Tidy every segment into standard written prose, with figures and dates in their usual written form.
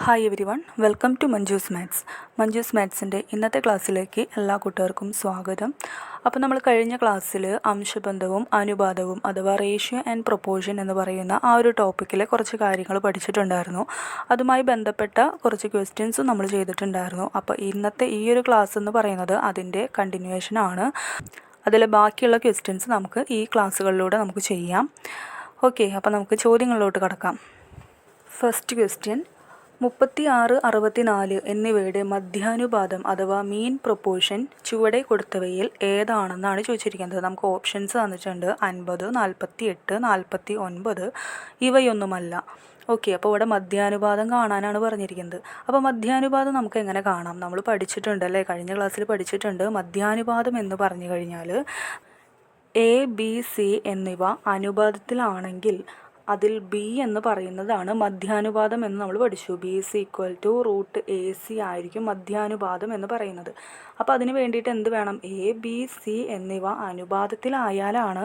Hi everyone, welcome to Manju's maths. Manju's മാത്സിൻ്റെ ഇന്നത്തെ ക്ലാസ്സിലേക്ക് എല്ലാ കൂട്ടുകാർക്കും സ്വാഗതം. അപ്പോൾ നമ്മൾ കഴിഞ്ഞ ക്ലാസ്സിൽ അംശബന്ധവും അനുപാതവും അഥവാ റേഷ്യോ ആൻഡ് പ്രൊപ്പോർഷൻ എന്ന് പറയുന്ന ആ ഒരു ടോപ്പിക്കിലെ കുറച്ച് കാര്യങ്ങൾ പഠിച്ചിട്ടുണ്ടായിരുന്നു. അതുമായി ബന്ധപ്പെട്ട കുറച്ച് ക്വസ്റ്റ്യൻസും നമ്മൾ ചെയ്തിട്ടുണ്ടായിരുന്നു. അപ്പോൾ ഇന്നത്തെ ഈ ഒരു ക്ലാസ് എന്ന് പറയുന്നത് അതിൻ്റെ കണ്ടിന്യൂവേഷനാണ്. അതിലെ ബാക്കിയുള്ള ക്വസ്റ്റ്യൻസ് നമുക്ക് ഈ ക്ലാസ്സുകളിലൂടെ നമുക്ക് ചെയ്യാം. ഓക്കെ, അപ്പോൾ നമുക്ക് ചോദ്യങ്ങളിലോട്ട് കടക്കാം. ഫസ്റ്റ് ക്വസ്റ്റ്യൻ, 36, 64 എന്നിവയുടെ മധ്യാനുപാതം അഥവാ മീൻ പ്രൊപ്പോർഷൻ ചുവടെ കൊടുത്തവയിൽ ഏതാണെന്നാണ് ചോദിച്ചിരിക്കുന്നത്. നമുക്ക് ഓപ്ഷൻസ് തന്നിട്ടുണ്ട് 50, 48, 49. ഇവയൊന്നുമല്ല. ഓക്കെ, അപ്പോൾ ഇവിടെ മധ്യാനുപാതം കാണാനാണ് പറഞ്ഞിരിക്കുന്നത്. അപ്പോൾ മധ്യാനുപാതം നമുക്ക് എങ്ങനെ കാണാം? നമ്മൾ പഠിച്ചിട്ടുണ്ട് അല്ലേ, കഴിഞ്ഞ ക്ലാസ്സിൽ പഠിച്ചിട്ടുണ്ട്. മധ്യാനുപാതം എന്ന് പറഞ്ഞു കഴിഞ്ഞാൽ എ, ബി, സി എന്നിവ അനുപാതത്തിലാണെങ്കിൽ അതിൽ ബി എന്ന് പറയുന്നതാണ് മധ്യാനുപാതം എന്ന് നമ്മൾ പഠിച്ചു. B C equal to √AC ആയിരിക്കും മധ്യാനുപാതം എന്ന് പറയുന്നത്. അപ്പോൾ അതിന് വേണ്ടിയിട്ട് എന്ത് വേണം? എ, ബി, സി എന്നിവ അനുപാതത്തിലായാലാണ്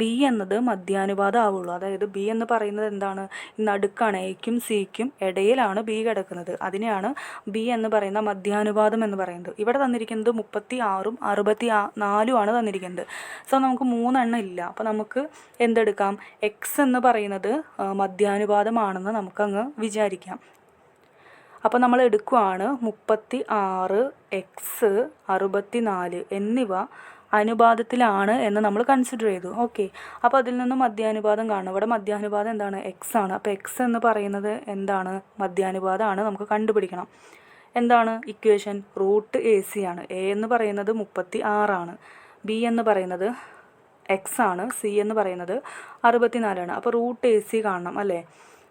ബി എന്നത് മധ്യാനുപാതം ആവുള്ളൂ. അതായത് ബി എന്ന് പറയുന്നത് എന്താണ്? നടുക്കാണ്, എയ്ക്കും സിക്കും ഇടയിലാണ് ബി കിടക്കുന്നത്. അതിനെയാണ് ബി എന്ന് പറയുന്ന മധ്യാനുപാതം എന്ന് പറയുന്നത്. ഇവിടെ തന്നിരിക്കുന്നത് 36ഉം 64ഉം ആണ് തന്നിരിക്കുന്നത്. സോ നമുക്ക് 3 എണ്ണം ഇല്ല. അപ്പോൾ നമുക്ക് എന്തെടുക്കാം? എക്സ് എന്ന് പറയുന്നത് മധ്യാനുപാതമാണെന്ന് നമുക്കങ്ങ് വിചാരിക്കാം. അപ്പോൾ നമ്മൾ എടുക്കുകയാണ് 36, എക്സ്, 64 എന്നിവ അനുപാതത്തിലാണ് എന്ന് നമ്മൾ കൺസിഡർ ചെയ്തു. ഓക്കെ, അപ്പോൾ അതിൽ നിന്നും മധ്യാനുപാതം കാണണം. ഇവിടെ മധ്യാനുപാതം എന്താണ്? എക്സ് ആണ്. അപ്പോൾ എക്സ് എന്ന് പറയുന്നത് എന്താണ്? മധ്യാനുപാതമാണ്. നമുക്ക് കണ്ടുപിടിക്കണം. എന്താണ് ഇക്വേഷൻ? √AC ആണ്. എ എന്ന് പറയുന്നത് 36 ആണ്, ബി എന്ന് പറയുന്നത് എക്സ് ആണ്, സി എന്ന് പറയുന്നത് 64 ആണ്. അപ്പോൾ √AC കാണണം അല്ലേ?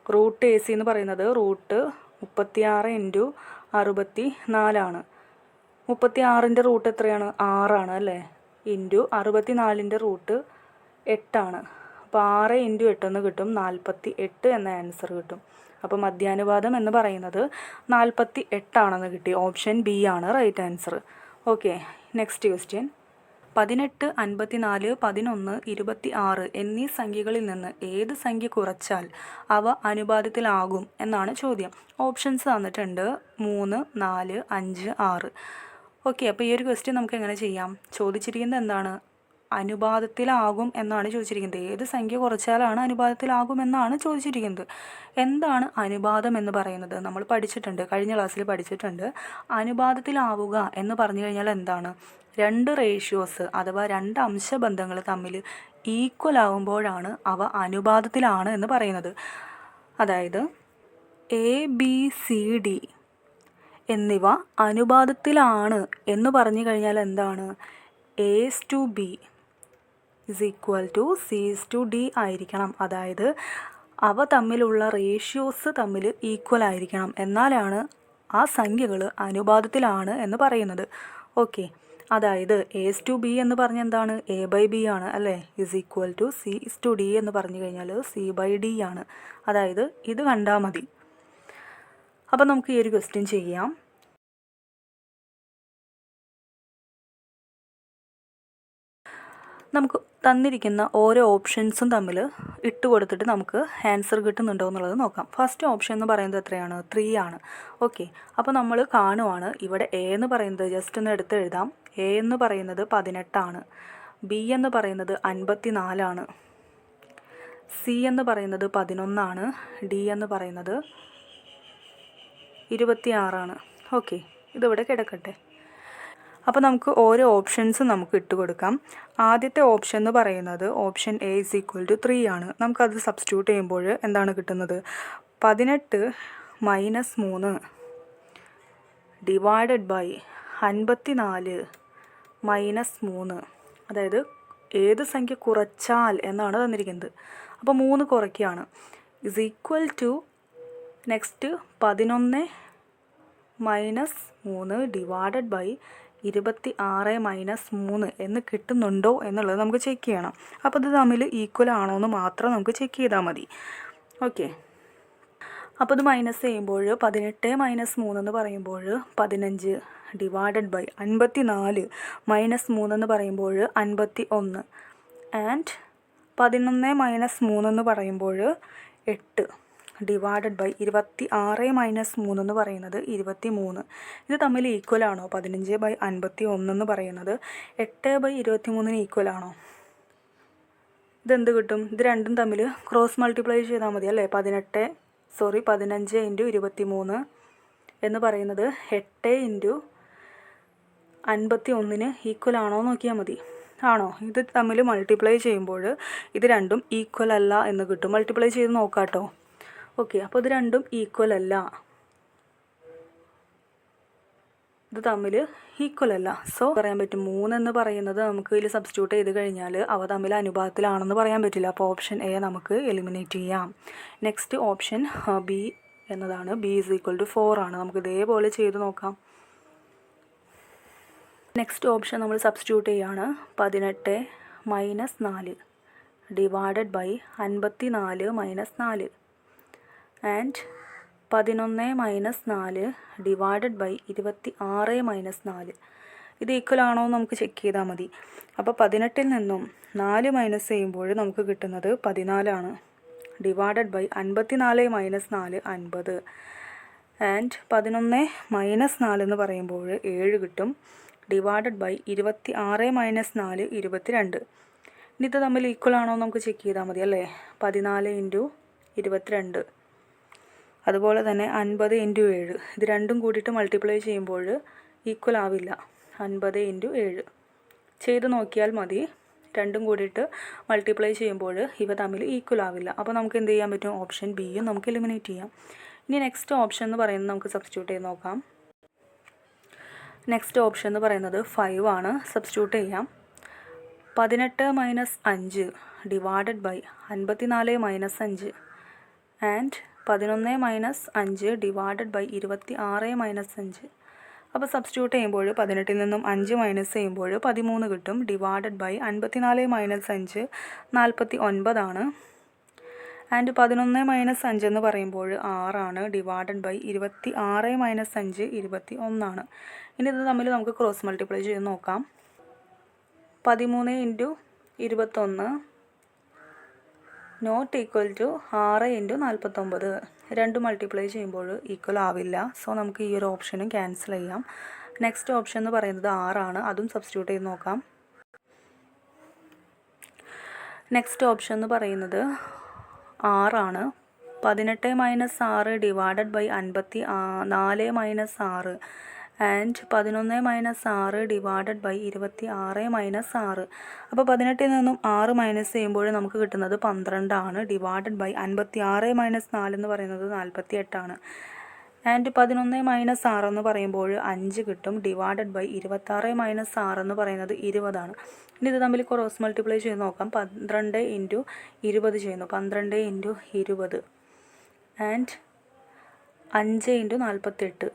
√AC എന്ന് പറയുന്നത് √36 × 64 ആണ്. 36ൻ്റെ റൂട്ട് എത്രയാണ്? 6 ആണ് അല്ലേ? ഇൻറ്റു 64ൻ്റെ റൂട്ട് 8 ആണ്. അപ്പോൾ 6 × 8 എന്ന് കിട്ടും, 48 എന്ന ആൻസർ കിട്ടും. അപ്പോൾ മധ്യാനുപാതം എന്ന് പറയുന്നത് 48 ആണെന്ന് കിട്ടി. ഓപ്ഷൻ ബി ആണ് right answer. Okay, next question. 18, 54, 11, 26 എന്നീ സംഖ്യകളിൽ നിന്ന് ഏത് സംഖ്യ കുറച്ചാൽ അവ അനുപാതത്തിലാകും എന്നാണ് ചോദ്യം. ഓപ്ഷൻസ് തന്നിട്ടുണ്ട് 3, 4, 5, 6. ഓക്കെ, അപ്പോൾ ഈ ഒരു ക്വസ്റ്റ്യൻ നമുക്ക് എങ്ങനെ ചെയ്യാം? ചോദിച്ചിരിക്കുന്നത് എന്താണ്? അനുപാതത്തിലാകും എന്നാണ് ചോദിച്ചിരിക്കുന്നത്. ഏത് സംഖ്യ കുറച്ചാലാണ് അനുപാതത്തിലാകും എന്നാണ് ചോദിച്ചിരിക്കുന്നത്. എന്താണ് അനുപാതം എന്ന് പറയുന്നത്? നമ്മൾ പഠിച്ചിട്ടുണ്ട്, കഴിഞ്ഞ ക്ലാസ്സിൽ പഠിച്ചിട്ടുണ്ട്. അനുപാതത്തിലാവുക എന്ന് പറഞ്ഞു കഴിഞ്ഞാൽ എന്താണ്? 2 റേഷ്യോസ് അഥവാ 2 അംശബന്ധങ്ങൾ തമ്മിൽ ഈക്വൽ ആവുമ്പോഴാണ് അവ അനുപാതത്തിലാണ് എന്ന് പറയുന്നത്. അതായത് എ, ബി, സി, ഡി എന്നിവ അനുപാതത്തിലാണ് എന്ന് പറഞ്ഞു കഴിഞ്ഞാൽ എന്താണ്? A/B = C/D ആയിരിക്കണം. അതായത് അവ തമ്മിലുള്ള റേഷ്യോസ് തമ്മിൽ ഈക്വൽ ആയിരിക്കണം. എന്നാലാണ് ആ സംഖ്യകൾ അനുപാതത്തിലാണ് എന്ന് പറയുന്നത്. ഓക്കെ, അതായത് A/B എന്ന് പറഞ്ഞാൽ എന്താണ്? A/B ആണ് അല്ലേ? = C/D എന്ന് പറഞ്ഞു കഴിഞ്ഞാൽ C/D ആണ്. അതായത് ഇത് കണ്ടാൽ മതി. അപ്പോൾ നമുക്ക് ഈ ഒരു ക്വസ്റ്റ്യൻ ചെയ്യാം. നമുക്ക് തന്നിരിക്കുന്ന ഓരോ ഓപ്ഷൻസും തമ്മിൽ ഇട്ട് കൊടുത്തിട്ട് നമുക്ക് ആൻസർ കിട്ടുന്നുണ്ടോ എന്നുള്ളത് നോക്കാം. ഫസ്റ്റ് ഓപ്ഷൻ എന്ന് പറയുന്നത് എത്രയാണ്? 3 ആണ്. ഓക്കെ, അപ്പോൾ നമ്മൾ കാണുവാണ് ഇവിടെ എ എന്ന് പറയുന്നത്, ജസ്റ്റ് ഒന്ന് എടുത്ത് എഴുതാം. എ എന്ന് പറയുന്നത് 18 ആണ്, ബി എന്ന് പറയുന്നത് 54 ആണ്, സി എന്ന് പറയുന്നത് 11 ആണ്, ഡി എന്ന് പറയുന്നത് 26 ആണ്. ഓക്കെ, ഇതിവിടെ കിടക്കട്ടെ. അപ്പോൾ നമുക്ക് ഓരോ ഓപ്ഷൻസും നമുക്ക് ഇട്ട് കൊടുക്കാം. ആദ്യത്തെ ഓപ്ഷൻ എന്ന് പറയുന്നത് ഓപ്ഷൻ എ = 3 ആണ്. നമുക്കത് സബ്സ്റ്റിറ്റ്യൂട്ട് ചെയ്യുമ്പോൾ എന്താണ് കിട്ടുന്നത്? 18 - 3 ഡിവൈഡഡ് ബൈ 54 - 3. അതായത് ഏത് സംഖ്യ കുറച്ചാൽ എന്നാണ് തന്നിരിക്കുന്നത്. അപ്പോൾ 3 കുറയ്ക്കുകയാണ്. = നെക്സ്റ്റ് 11 - 3 ഡിവൈഡഡ് ബൈ 26 - 3 എന്ന് കിട്ടുന്നുണ്ടോ എന്നുള്ളത് നമുക്ക് ചെക്ക് ചെയ്യണം. അപ്പോൾ ഇത് തമ്മിൽ ഈക്വൽ ആണോ എന്ന് മാത്രം നമുക്ക് ചെക്ക് ചെയ്താൽ മതി. ഓക്കെ, അപ്പോൾ ഇത് മൈനസ് ചെയ്യുമ്പോൾ 18 - 3 എന്ന് പറയുമ്പോൾ 15 ഡിവൈഡഡ് ബൈ 54 - 3 എന്ന് പറയുമ്പോൾ 51 ആൻഡ് 11 - 3 എന്ന് പറയുമ്പോൾ 8. ഡിവൈഡഡ് ബൈ 26 മൈനസ് 3 എന്ന് പറയുന്നത് 23. ഇത് തമ്മിൽ ഈക്വൽ ആണോ? 15/51 എന്ന് പറയുന്നത് 8/23 ഈക്വൽ ആണോ? ഇതെന്ത് കിട്ടും? ഇത് രണ്ടും തമ്മിൽ ക്രോസ് മൾട്ടിപ്ലൈ ചെയ്താൽ മതി അല്ലേ? 15 × 23 എന്ന് പറയുന്നത് 8 × 51 ഈക്വൽ ആണോ നോക്കിയാൽ മതി. ആണോ? ഇത് തമ്മിൽ മൾട്ടിപ്ലൈ ചെയ്യുമ്പോൾ ഇത് രണ്ടും ഈക്വൽ അല്ല എന്ന് കിട്ടും. മൾട്ടിപ്ലൈ ചെയ്ത് നോക്കാം കേട്ടോ. ഓക്കെ, അപ്പോൾ ഇത് രണ്ടും ഈക്വൽ അല്ല, ഇത് തമ്മിൽ ഈക്വൽ അല്ല. സോ പറയാൻ പറ്റും 3 എന്ന് പറയുന്നത് നമുക്ക് ഇതിൽ സബ്സ്റ്റിറ്റ്യൂട്ട് ചെയ്ത് കഴിഞ്ഞാൽ അവ തമ്മിൽ അനുപാതത്തിലാണെന്ന് പറയാൻ പറ്റില്ല. അപ്പോൾ ഓപ്ഷൻ എ നമുക്ക് എലിമിനേറ്റ് ചെയ്യാം. നെക്സ്റ്റ് ഓപ്ഷൻ ബി എന്നതാണ്. ബി = 4 ആണ്. നമുക്ക് ഇതേപോലെ ചെയ്ത് നോക്കാം. നെക്സ്റ്റ് ഓപ്ഷൻ നമ്മൾ സബ്സ്റ്റിറ്റ്യൂട്ട് ചെയ്യാണ്. 18 - 4 divided by 54 - 4 and 11 - 4 divided by 26 - 4. ഇത് ഈക്വൽ ആണോ എന്ന് നമുക്ക് ചെക്ക് ചെയ്താൽ മതി. അപ്പോൾ 18 നിന്നും 4 മൈനസ് ചെയ്യുമ്പോൾ നമുക്ക് കിട്ടുന്നത് 14 ആണ്. ഡിവൈഡഡ് ബൈ 54 - 4 50 ആൻഡ് 11 - 4 എന്ന് പറയുമ്പോൾ 7 കിട്ടും. Divided by 26 - 4 22. ഇനി ഇത് തമ്മിൽ ഈക്വൽ ആണോ എന്ന് നമുക്ക് ചെക്ക് ചെയ്താൽ മതി അല്ലേ? 14 × 22 അതുപോലെ തന്നെ 50 × 7 ഇത് രണ്ടും കൂടിയിട്ട് മൾട്ടിപ്ലൈ ചെയ്യുമ്പോൾ ഈക്വൽ ആവില്ല. 50 × 7 ചെയ്ത് നോക്കിയാൽ മതി. രണ്ടും കൂടിയിട്ട് മൾട്ടിപ്ലൈ ചെയ്യുമ്പോൾ ഇവ തമ്മിൽ ഈക്വൽ ആവില്ല. അപ്പോൾ നമുക്ക് എന്ത് ചെയ്യാൻ പറ്റും? ഓപ്ഷൻ ബിയും നമുക്ക് എലിമിനേറ്റ് ചെയ്യാം. ഇനി നെക്സ്റ്റ് ഓപ്ഷൻ എന്ന് പറയുന്നത് നമുക്ക് സബ്സ്റ്റിറ്റ്യൂട്ട് ചെയ്ത് നോക്കാം. നെക്സ്റ്റ് ഓപ്ഷൻ എന്ന് പറയുന്നത് 5 ആണ്. സബ്സ്റ്റിറ്റ്യൂട്ട് ചെയ്യാം. 18 - 5 divided by 54 - 5 and 11 - 5 divided by 26 - 5. അപ്പോൾ സബ്സ്റ്റിറ്റ്യൂട്ട് ചെയ്യുമ്പോൾ 18 നിന്നും 5 മൈനസ് ചെയ്യുമ്പോൾ 13 കിട്ടും. ഡിവൈഡഡ് ബൈ 54 - 5 49 ആണ്. ആൻഡ് 11 - 5 എന്ന് പറയുമ്പോൾ 6 ആണ്. ഡിവൈഡഡ് ബൈ 26 - 5 21 ആണ്. ഇനി ഇത് തമ്മിൽ നമുക്ക് ക്രോസ് മൾട്ടിപ്ലൈ ചെയ്ത് നോക്കാം. 13 × 21 നോട്ട് ഈക്വൽ ടു 6 × 49. രണ്ട് മൾട്ടിപ്ലൈ ചെയ്യുമ്പോൾ ഈക്വൽ ആവില്ല. സോ നമുക്ക് ഈ ഒരു ഓപ്ഷനും ക്യാൻസൽ ചെയ്യാം. നെക്സ്റ്റ് ഓപ്ഷൻ എന്ന് പറയുന്നത് 6 ആണ്. അതും സബ്സ്റ്റിറ്റ്യൂട്ട് ചെയ്ത് നോക്കാം. നെക്സ്റ്റ് ഓപ്ഷൻ എന്ന് പറയുന്നത് 6 ആണ്. 18 - 6 divided by 54 - 6 and 11 - 6 divided by 26 - 6. അപ്പോൾ 18 നിന്നും 6 മൈനസ് ചെയ്യുമ്പോൾ നമുക്ക് കിട്ടുന്നത് 12 ആണ്. ഡിവൈഡഡ് ബൈ 56 - 4 എന്ന് പറയുന്നത് 48 ആണ്. ആൻഡ് 11 - 6 എന്ന് പറയുമ്പോൾ 5 കിട്ടും. ഡിവൈഡഡ് ബൈ 26 - 6 എന്ന് പറയുന്നത് 20 ആണ്. ഇനി ഇത് തമ്മിൽ ക്രോസ് മൾട്ടിപ്ലൈ ചെയ്ത് നോക്കാം. 12 × 20 ചെയ്യുന്നു. 12 × 20 ആൻഡ് 5 × 48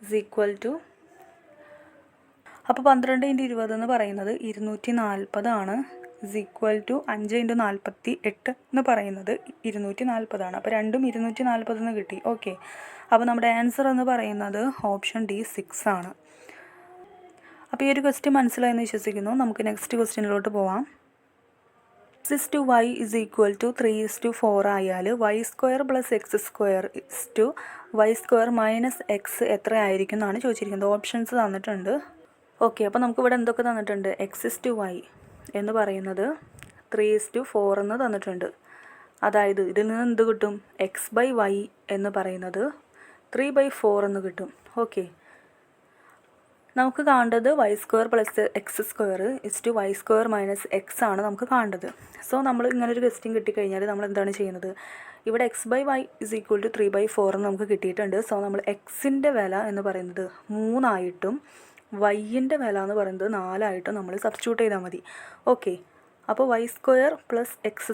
ഇസ് ഈക്വൽ ടു, അപ്പോൾ 12 × 20 എന്ന് പറയുന്നത് 240 ആണ്. ഇസ് ഈക്വൽ ടു 5 × 48 എന്ന് പറയുന്നത് 240 ആണ്. അപ്പോൾ രണ്ടും 240 എന്ന് കിട്ടി. ഓക്കെ, അപ്പോൾ നമ്മുടെ ആൻസർ എന്ന് പറയുന്നത് ഓപ്ഷൻ ഡി 6 ആണ്. അപ്പോൾ ഈ ഒരു ക്വസ്റ്റ്യൻ മനസ്സിലായെന്ന് വിശ്വസിക്കുന്നു. നമുക്ക് നെക്സ്റ്റ് ക്വസ്റ്റ്യനിലോട്ട് പോവാം. x/y is equal to 3:4 ആയാൽ y² + x² y² - x എത്ര ആയിരിക്കും എന്നാണ് ചോദിച്ചിരിക്കുന്നത്. ഓപ്ഷൻസ് തന്നിട്ടുണ്ട്. ഓക്കെ, അപ്പോൾ നമുക്കിവിടെ എന്തൊക്കെ തന്നിട്ടുണ്ട്? x/y എന്ന് പറയുന്നത് 3:4 എന്ന് തന്നിട്ടുണ്ട്. അതായത് ഇതിൽ നിന്ന് എന്ത് കിട്ടും? x/y എന്ന് പറയുന്നത് 3/4 എന്ന് കിട്ടും. ഓക്കെ, നമുക്ക് കാണേണ്ടത് y² + x² y² - x ആണ് നമുക്ക് കാണേണ്ടത്. സോ നമ്മൾ ഇങ്ങനൊരു ക്വസ്റ്റ്യൻ കിട്ടിക്കഴിഞ്ഞാൽ നമ്മൾ എന്താണ് ചെയ്യുന്നത്? ഇവിടെ x/y = 3/4 എന്ന് നമുക്ക് കിട്ടിയിട്ടുണ്ട്. സോ നമ്മൾ എക്സിൻ്റെ വില എന്ന് പറയുന്നത് 3 ആയിട്ടും വൈൻ്റെ വില എന്ന് പറയുന്നത് 4 ആയിട്ടും നമ്മൾ സബ്സ്റ്റിറ്റ്യൂട്ട് ചെയ്താൽ മതി. ഓക്കെ, അപ്പോൾ y² + x²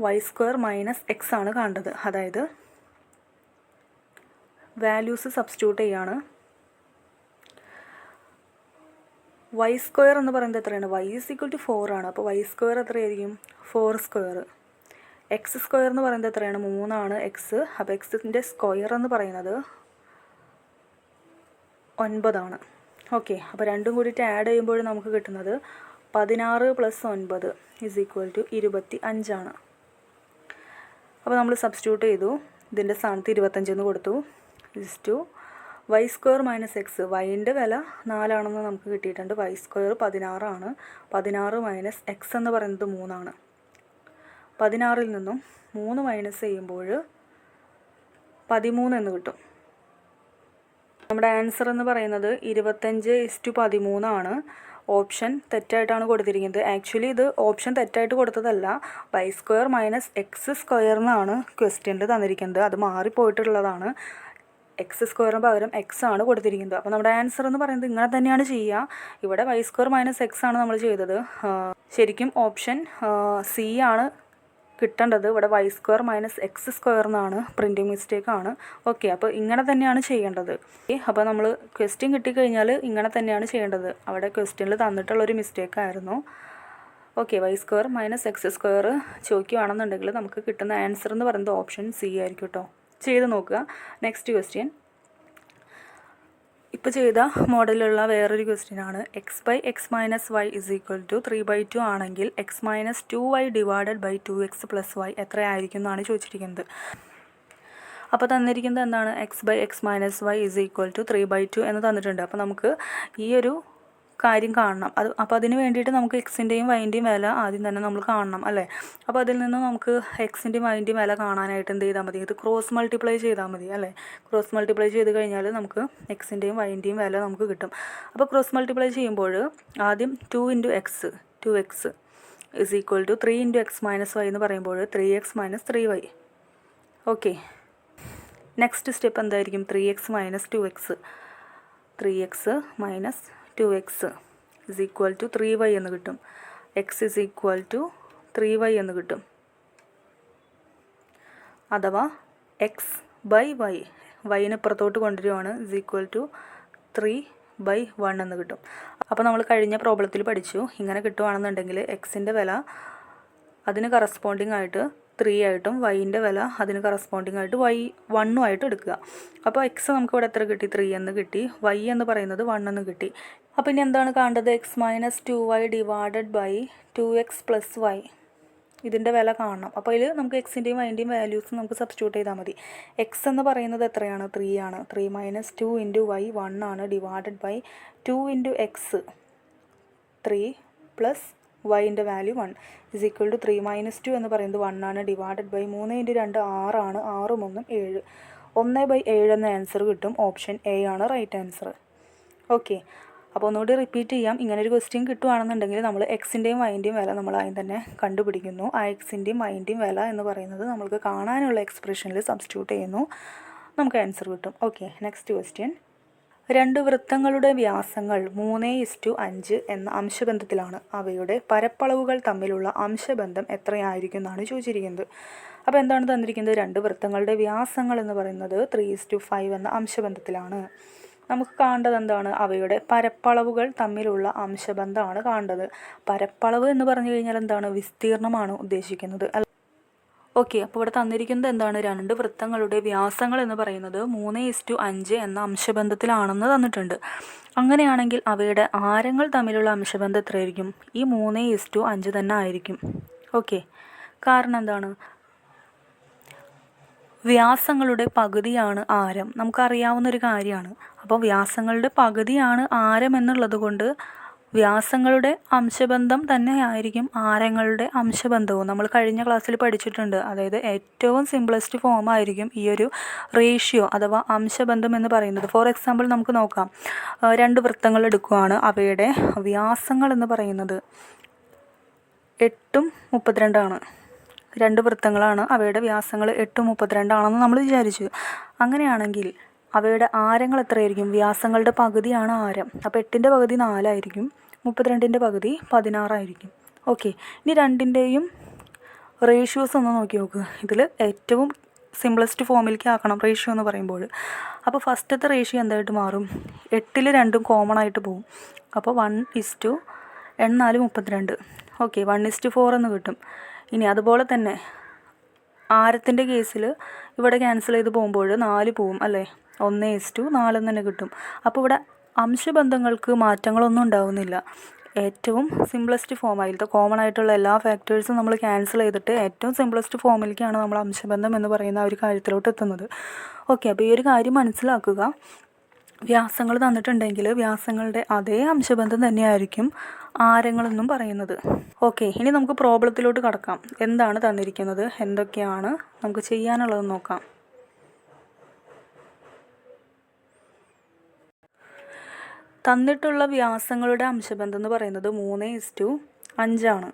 y² - x ആണ് കാണേണ്ടത്. അതായത് വാല്യൂസ് സബ്സ്റ്റിറ്റ്യൂട്ട് ചെയ്യാണ്. y² എന്ന് പറയുന്നത് എത്രയാണ്? y = 4 ആണ്. അപ്പോൾ y² എത്രയായിരിക്കും? 4². x² എന്ന് പറയുന്നത് എത്രയാണ്? 3 ആണ് x. അപ്പോൾ എക്സിൻ്റെ സ്ക്വയർ എന്ന് പറയുന്നത് 9 ആണ്. ഓക്കെ, അപ്പോൾ രണ്ടും കൂടിയിട്ട് ആഡ് ചെയ്യുമ്പോൾ നമുക്ക് കിട്ടുന്നത് 16 + 9 = 25. അപ്പോൾ നമ്മൾ സബ്സ്റ്റിറ്റ്യൂട്ട് ചെയ്തു. ഇതിൻ്റെ സ്ഥാനത്ത് 25 എന്ന് കൊടുത്തു. y² - x. വൈൻ്റെ വില 4 ആണെന്ന് നമുക്ക് കിട്ടിയിട്ടുണ്ട്. y² 16 ആണ്. 16 - x എന്ന് പറയുന്നത് 3 ആണ്. 16ൽ നിന്നും 3 മൈനസ് ചെയ്യുമ്പോൾ 13 എന്ന് കിട്ടും. നമ്മുടെ ആൻസർ എന്ന് പറയുന്നത് 25:13 ആണ്. ഓപ്ഷൻ തെറ്റായിട്ടാണ് കൊടുത്തിരിക്കുന്നത്. ആക്ച്വലി ഇത് ഓപ്ഷൻ തെറ്റായിട്ട് കൊടുത്തതല്ല. y² - x² എന്നാണ് ക്വസ്റ്റ്യനിൽ തന്നിരിക്കുന്നത്. അത് മാറിപ്പോയിട്ടുള്ളതാണ്. x² പകരം x ആണ് കൊടുത്തിരിക്കുന്നത്. അപ്പോൾ നമ്മുടെ ആൻസർ എന്ന് പറയുന്നത് ഇങ്ങനെ തന്നെയാണ് ചെയ്യുക. ഇവിടെ y² - x ആണ് നമ്മൾ ചെയ്തത്. ശരിക്കും ഓപ്ഷൻ സി ആണ് കിട്ടേണ്ടത്. ഇവിടെ y² - x² എന്നാണ്. പ്രിൻറ്റിംഗ് മിസ്റ്റേക്കാണ്. ഓക്കെ, അപ്പോൾ ഇങ്ങനെ തന്നെയാണ് ചെയ്യേണ്ടത്. അപ്പോൾ നമ്മൾ ക്വസ്റ്റ്യൻ കിട്ടിക്കഴിഞ്ഞാൽ ഇങ്ങനെ തന്നെയാണ് ചെയ്യേണ്ടത്. അവിടെ ക്വസ്റ്റ്യനിൽ തന്നിട്ടുള്ളൊരു മിസ്റ്റേക്കായിരുന്നു. ഓക്കെ, y² - x² ചോദിക്കുകയാണെന്നുണ്ടെങ്കിൽ നമുക്ക് കിട്ടുന്ന ആൻസർ എന്ന് പറയുന്നത് ഓപ്ഷൻ സി ആയിരിക്കും കേട്ടോ. ചെയ്ത് നോക്കുക. നെക്സ്റ്റ് ക്വസ്റ്റ്യൻ ഇപ്പോൾ ചെയ്ത മോഡലുള്ള വേറൊരു ക്വസ്റ്റ്യനാണ്. x/x - y = 3/2 ആണെങ്കിൽ x - 2y / 2x + y എത്രയായിരിക്കും എന്നാണ് ചോദിച്ചിരിക്കുന്നത്. അപ്പോൾ തന്നിരിക്കുന്നത് എന്താണ്? x/x - y = 3/2 എന്ന് തന്നിട്ടുണ്ട്. അപ്പോൾ നമുക്ക് ഈ ഒരു കാര്യം കാണണം. അപ്പോൾ അതിന് വേണ്ടിയിട്ട് നമുക്ക് എക്സിൻ്റെയും വൈൻ്റെയും വില ആദ്യം തന്നെ നമ്മൾ കാണണം അല്ലേ. അപ്പോൾ അതിൽ നിന്ന് നമുക്ക് എക്സിൻ്റെയും വൈൻ്റെയും വില കാണാനായിട്ട് എന്ത് ചെയ്താൽ മതി? ഇത് ക്രോസ് മൾട്ടിപ്ലൈ ചെയ്താൽ മതി അല്ലേ. ക്രോസ് മൾട്ടിപ്ലൈ ചെയ്ത് കഴിഞ്ഞാൽ നമുക്ക് എക്സിൻ്റെയും വൈൻ്റെയും വില നമുക്ക് കിട്ടും. അപ്പോൾ ക്രോസ് മൾട്ടിപ്ലൈ ചെയ്യുമ്പോൾ ആദ്യം 2 × x 2x = 3 × x - y എന്ന് പറയുമ്പോൾ 3x - 3y. Okay, next step എന്തായിരിക്കും? 3x - 2x 3x - 2x = 3y എന്ന് കിട്ടും. x = 3y എന്ന് കിട്ടും. അഥവാ x/y വൈനെ പുറത്തോട്ട് കൊണ്ടുവരുവാണ് = 3/1 എന്ന് കിട്ടും. അപ്പോൾ നമ്മൾ കഴിഞ്ഞ പ്രോബ്ലത്തിൽ പഠിച്ചു. ഇങ്ങനെ കിട്ടുവാണെന്നുണ്ടെങ്കിൽ എക്സിൻ്റെ വില അതിന് കറസ്പോണ്ടിങ് ആയിട്ട് 3 ആയിട്ടും വൈൻ്റെ വില അതിന് കറസ്പോണ്ടിങ് ആയിട്ട് y1 ആയിട്ട് എടുക്കുക. അപ്പോൾ x നമുക്ക് ഇവിടെ എത്ര കിട്ടി? 3 എന്ന് കിട്ടി. y എന്ന് പറയുന്നത് 1 എന്ന് കിട്ടി. അപ്പോൾ ഇനി എന്താണ് കാണേണ്ടത്? x - 2y / 2x + y ഇതിൻ്റെ വില കാണണം. അപ്പോൾ ഇതിൽ നമുക്ക് എക്സിൻ്റെയും വൈൻ്റെയും വാല്യൂസ് നമുക്ക് സബ്സ്റ്റിറ്റ്യൂട്ട് ചെയ്താൽ മതി. എക്സ് എന്ന് പറയുന്നത് എത്രയാണ്? 3 ആണ്. 3 - 2 × y 1 ആണ് / 2 × x 3 + വൈൻ്റെ വാല്യൂ 1 = 3 - 2 എന്ന് പറയുന്നത് 1 ആണ് / 3 × 2 6 ആണ്. 6 × 1 7 1/7 എന്ന ആൻസർ കിട്ടും. ഓപ്ഷൻ എ ആണ് റൈറ്റ് ആൻസർ. ഓക്കെ, അപ്പോൾ ഒന്നുകൂടി റിപ്പീറ്റ് ചെയ്യാം. ഇങ്ങനെ ഒരു ക്വസ്റ്റ്യൻ കിട്ടുകയാണെന്നുണ്ടെങ്കിൽ നമ്മൾ എക്സിൻ്റെയും വൈൻ്റെയും വില നമ്മൾ ആദ്യം തന്നെ കണ്ടുപിടിക്കുന്നു. ആ എക്സിൻ്റെയും വൈൻ്റെയും വില എന്ന് പറയുന്നത് നമ്മൾക്ക് കാണാനുള്ള എക്സ്പ്രഷനിൽ സബ്സ്റ്റിറ്റ്യൂട്ട് ചെയ്യുന്നു. നമുക്ക് ആൻസർ കിട്ടും. Okay, next question. 2 വൃത്തങ്ങളുടെ വ്യാസങ്ങൾ 3:5 എന്ന അംശബന്ധത്തിലാണ്. അവയുടെ പരപ്പളവുകൾ തമ്മിലുള്ള അംശബന്ധം എത്രയായിരിക്കും എന്നാണ് ചോദിച്ചിരിക്കുന്നത്. അപ്പോൾ എന്താണ് തന്നിരിക്കുന്നത്? 2 വൃത്തങ്ങളുടെ വ്യാസങ്ങൾ എന്ന് പറയുന്നത് 3:5 എന്ന അംശബന്ധത്തിലാണ്. നമുക്ക് കാണേണ്ടത് എന്താണ്? അവയുടെ പരപ്പളവുകൾ തമ്മിലുള്ള അംശബന്ധമാണ് കാണേണ്ടത്. പരപ്പളവ് എന്ന് പറഞ്ഞു കഴിഞ്ഞാൽ എന്താണ്? വിസ്തീർണമാണ് ഉദ്ദേശിക്കുന്നത്. ഓക്കെ, അപ്പോൾ ഇവിടെ തന്നിരിക്കുന്നത് എന്താണ്? 2 വൃത്തങ്ങളുടെ വ്യാസങ്ങൾ എന്ന് പറയുന്നത് 3:5 എന്ന അംശബന്ധത്തിലാണെന്ന് തന്നിട്ടുണ്ട്. അങ്ങനെയാണെങ്കിൽ അവയുടെ ആരങ്ങൾ തമ്മിലുള്ള അംശബന്ധം എത്രയായിരിക്കും? ഈ 3:5 തന്നെ ആയിരിക്കും. ഓക്കെ, കാരണം എന്താണ്? വ്യാസങ്ങളുടെ പകുതിയാണ് ആരം. നമുക്കറിയാവുന്നൊരു കാര്യമാണ്. അപ്പോൾ വ്യാസങ്ങളുടെ പകുതിയാണ് ആരം എന്നുള്ളത് കൊണ്ട് വ്യാസങ്ങളുടെ അംശബന്ധം തന്നെയായിരിക്കും ആരങ്ങളുടെ അംശബന്ധവും. നമ്മൾ കഴിഞ്ഞ ക്ലാസ്സിൽ പഠിച്ചിട്ടുണ്ട്. അതായത് ഏറ്റവും സിംപ്ലസ്റ്റ് ഫോം ആയിരിക്കും ഈ ഒരു റേഷ്യോ അഥവാ അംശബന്ധം എന്ന് പറയുന്നത്. ഫോർ എക്സാമ്പിൾ നമുക്ക് നോക്കാം. 2 വൃത്തങ്ങൾ എടുക്കുകയാണ്. അവയുടെ വ്യാസങ്ങൾ എന്ന് പറയുന്നത് 8ഉം 32 ആണ്. 2 വൃത്തങ്ങളാണ്. അവയുടെ വ്യാസങ്ങൾ 8ഉം 32 ആണെന്ന് നമ്മൾ വിചാരിച്ചു. അങ്ങനെയാണെങ്കിൽ അവയുടെ ആരങ്ങൾ എത്രയായിരിക്കും? വ്യാസങ്ങളുടെ പകുതിയാണ് ആരം. അപ്പോൾ 8ൻ്റെ പകുതി 4 ആയിരിക്കും. 32ൻ്റെ പകുതി 16 ആയിരിക്കും. ഓക്കെ, ഇനി രണ്ടിൻ്റെയും റേഷ്യോസ് ഒന്ന് നോക്കി നോക്കുക. ഇതിൽ ഏറ്റവും സിംപ്ലസ്റ്റ് ഫോമിലേക്ക് ആക്കണം റേഷ്യോ എന്ന് പറയുമ്പോൾ. അപ്പോൾ ഫസ്റ്റത്തെ റേഷ്യോ എന്തായിട്ട് മാറും? 8ൽ 2ഉം കോമൺ ആയിട്ട് പോകും. അപ്പോൾ 1:8 4 32. ഓക്കെ, 1:4 എന്ന് കിട്ടും. ഇനി അതുപോലെ തന്നെ ആരത്തിൻ്റെ കേസിൽ ഇവിടെ ക്യാൻസൽ ചെയ്ത് പോകുമ്പോൾ 4 പോവും അല്ലേ. 1:4 തന്നെ കിട്ടും. അപ്പോൾ ഇവിടെ അംശബന്ധങ്ങൾക്ക് മാറ്റങ്ങളൊന്നും ഉണ്ടാവുന്നില്ല. ഏറ്റവും സിംപ്ലസ്റ്റ് ഫോം അതിലത്തെ കോമൺ ആയിട്ടുള്ള എല്ലാ ഫാക്ടേഴ്സും നമ്മൾ ക്യാൻസൽ ചെയ്തിട്ട് ഏറ്റവും സിംപ്ലസ്റ്റ് ഫോമിലേക്കാണ് നമ്മൾ അംശബന്ധം എന്ന് പറയുന്ന ഒരു കാര്യത്തിലോട്ട് എത്തുന്നത്. ഓക്കെ, അപ്പോൾ ഈ ഒരു കാര്യം മനസ്സിലാക്കുക. വ്യാസങ്ങൾ തന്നിട്ടുണ്ടെങ്കിൽ വ്യാസങ്ങളുടെ അതേ അംശബന്ധം തന്നെയായിരിക്കും ആരങ്ങളെന്നും പറയുന്നത്. ഓക്കെ, ഇനി നമുക്ക് പ്രോബ്ലത്തിലോട്ട് കടക്കാം. എന്താണ് തന്നിരിക്കുന്നത്, എന്തൊക്കെയാണ് നമുക്ക് ചെയ്യാനുള്ളത് നോക്കാം. തന്നിട്ടുള്ള വ്യാസങ്ങളുടെ അംശബന്ധം എന്ന് പറയുന്നത് 3:5 ആണ്.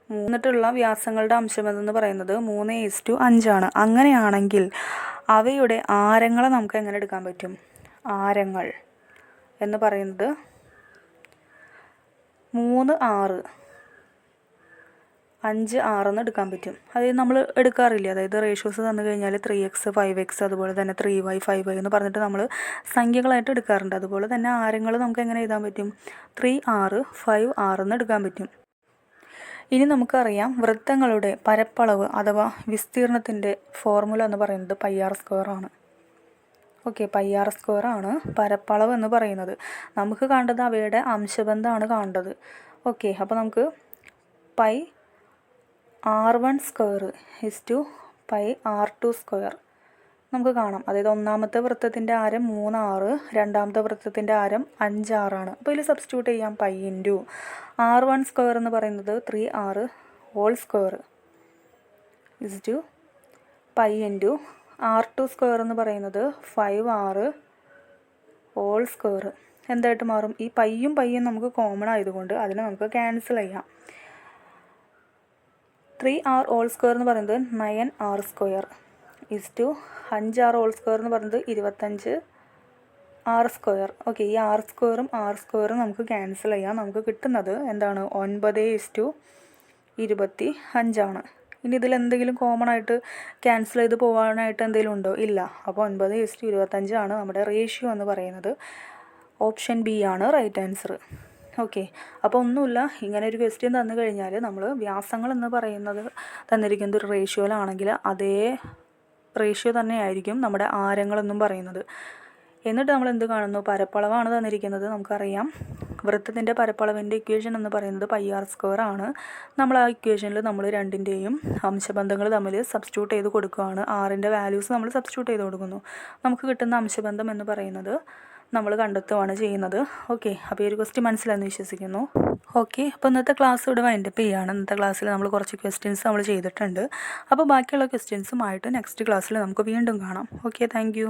തന്നിട്ടുള്ള വ്യാസങ്ങളുടെ അംശബന്ധം എന്ന് പറയുന്നത് 3:5 ആണ്. അങ്ങനെയാണെങ്കിൽ അവയുടെ ആരങ്ങളെ നമുക്ക് എങ്ങനെ എടുക്കാൻ പറ്റും? ആരങ്ങൾ എന്ന് പറയുന്നത് 3, 6, 5, 6 എന്ന് എടുക്കാൻ പറ്റും. അതായത് നമ്മൾ എടുക്കാറില്ല. അതായത് റേഷ്യോസ് തന്നു കഴിഞ്ഞാൽ 3x 5x അതുപോലെ തന്നെ 3y 5y എന്ന് പറഞ്ഞിട്ട് നമ്മൾ സംഖ്യകളായിട്ട് എടുക്കാറുണ്ട്. അതുപോലെ തന്നെ ആരങ്ങൾ നമുക്ക് എങ്ങനെ എഴുതാൻ പറ്റും? 3r 5r എന്ന് എടുക്കാൻ പറ്റും. ഇനി നമുക്കറിയാം വൃത്തങ്ങളുടെ പരപ്പളവ് അഥവാ വിസ്തീർണത്തിൻ്റെ ഫോർമുല എന്ന് പറയുന്നത് πr² ആണ്. ഓക്കെ, πr² ആണ് പരപ്പളവ് എന്ന് പറയുന്നത്. നമുക്ക് കാണേണ്ടത് അവയുടെ അംശബന്ധമാണ് കാണേണ്ടത്. ഓക്കെ, അപ്പോൾ നമുക്ക് πr1² = πr2² നമുക്ക് കാണാം. അതായത് ഒന്നാമത്തെ വൃത്തത്തിൻ്റെ ആരം 3r, രണ്ടാമത്തെ വൃത്തത്തിൻ്റെ ആരം 5r ആണ്. അപ്പോൾ ഇതിൽ സബ്സ്റ്റിറ്റ്യൂട്ട് ചെയ്യാം. π × r1² എന്ന് പറയുന്നത് 3r² = π × r2² എന്ന് പറയുന്നത് 5r² എന്തായിട്ട് മാറും? ഈ പയ്യും നമുക്ക് കോമൺ ആയതുകൊണ്ട് അതിനെ നമുക്ക് ക്യാൻസൽ ചെയ്യാം. 3r² എന്ന് പറയുന്നത് 9r² = 5r² എന്ന് പറയുന്നത് 25r². ഓക്കെ, ഈ r² നമുക്ക് ക്യാൻസൽ ചെയ്യാം. നമുക്ക് കിട്ടുന്നത് എന്താണ്? 9:25 ആണ്. ഇനി ഇതിൽ എന്തെങ്കിലും കോമൺ ആയിട്ട് ക്യാൻസൽ ചെയ്ത് പോകാനായിട്ട് എന്തെങ്കിലും ഉണ്ടോ? ഇല്ല. അപ്പോൾ 9:25 ആണ് നമ്മുടെ റേഷ്യോ എന്ന് പറയുന്നത്. ഓപ്ഷൻ ബി ആണ് റൈറ്റ് ആൻസർ. ഓക്കെ, അപ്പോൾ ഒന്നുമില്ല. ഇങ്ങനെ ഒരു ക്വസ്റ്റ്യൻ തന്നു കഴിഞ്ഞാൽ നമ്മൾ വ്യാസങ്ങൾ എന്ന് പറയുന്നത് തന്നിരിക്കുന്നത് ഒരു റേഷ്യോയിലാണെങ്കിൽ അതേ റേഷ്യോ തന്നെയായിരിക്കും നമ്മുടെ ആരങ്ങളെന്നും പറയുന്നത്. എന്നിട്ട് നമ്മൾ എന്ത് കാണുന്നു? പരപ്പളവാണ് തന്നിരിക്കുന്നത്. നമുക്കറിയാം വൃത്തത്തിൻ്റെ പരപ്പളവിൻ്റെ ഇക്വേഷൻ എന്ന് പറയുന്നത് πr² ആണ്. നമ്മൾ ആ ഇക്വേഷനിൽ നമ്മൾ രണ്ടിൻ്റെയും അംശബന്ധങ്ങൾ തമ്മിൽ സബ്സ്റ്റിറ്റ്യൂട്ട് ചെയ്ത് കൊടുക്കുകയാണ്. ആറിൻ്റെ വാല്യൂസ് നമ്മൾ സബ്സ്റ്റിറ്റ്യൂട്ട് ചെയ്ത് കൊടുക്കുന്നു. നമുക്ക് കിട്ടുന്ന അംശബന്ധം എന്ന് പറയുന്നത് നമ്മൾ കണ്ടെത്തുകയാണ് ചെയ്യുന്നത്. ഓക്കെ, അപ്പോൾ ഈ ഒരു ക്വസ്റ്റ്യൻ മനസ്സിലായെന്ന് വിശ്വസിക്കുന്നു. ഓക്കെ, അപ്പോൾ ഇന്നത്തെ ക്ലാസ് ഇവിടെ വൈൻഡപ്പ് ചെയ്യുകയാണ്. ഇന്നത്തെ ക്ലാസ്സിൽ നമ്മൾ കുറച്ച് ക്വസ്റ്റ്യൻസ് നമ്മൾ ചെയ്തിട്ടുണ്ട്. അപ്പോൾ ബാക്കിയുള്ള ക്വസ്റ്റ്യൻസുമായിട്ട് നെക്സ്റ്റ് ക്ലാസ്സിൽ നമുക്ക് വീണ്ടും കാണാം. Okay, thank